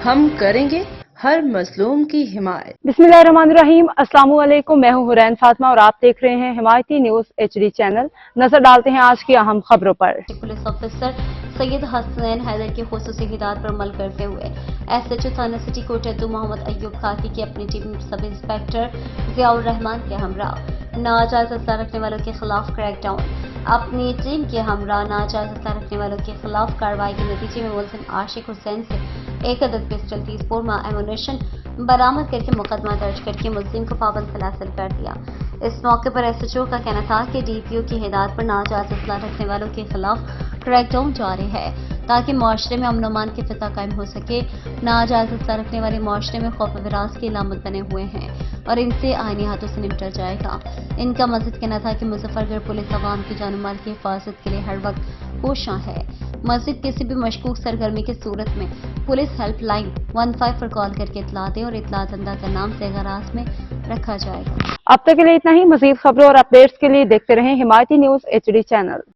हम करेंगे हर मजलूम की हिमायत। बिस्मिल्लाहिर्रहमानिर्रहीम। अस्सलाम वालेकुम। मैं हूं हुरैन फातिमा और आप देख रहे हैं हिमायती न्यूज HD चैनल। नजर डालते हैं आज की अहम खबरों पर। पुलिस ऑफिसर सैयद हसनैन हैदर की खुसूसी हिदायत पर अमल करते हुए SHO थाना सिटी कोटद्दू मोहम्मद अय्यूब खाकी की अपनी team sub inspector Ziaur Rahman के हमरा नाजायज असला रखने वालों के खिलाफ क्रैकडाउन। अपनी टीम के हमरा नाजायज असला रखने वालों के खिलाफ कार्रवाई के नतीजे में मुलजिम आशिक हुसैन से 1 अदद पिस्टल 30 बोरमा एमुनेशन बरामद करके मुकदमा दर्ज करके मुलजिम को पाबंद सलासिल कर दिया। इस मौके पर SHO का कहना था कि DPO की हिदायत पर नाजायज असला रखने वालों के खिलाफ क्रैकडाउन जारी है ताकि माशरे में अमन अमान की फिजा कायम हो सके। नाजायज असला रखने वाले माशरे में खौफ विरास की अलामत बने हुए हैं और इनसे आईनी हाथों से निपटा जाएगा। इनका मजीद कहना था कि मुजफ्फरगढ़ पुलिस अवाम की जान माल की हिफाजत के लिए हर वक्त कोशां है। मस्जिद किसी भी मशकूक सरगर्मी की सूरत में पुलिस हेल्पलाइन 15 पर कॉल करके इतला दें और इतला दंदा का नाम से गराज में रखा जाएगा। अब तक के लिए इतना ही। मजीद खबरों और अपडेट्स के लिए देखते रहें हिमायती न्यूज HD चैनल।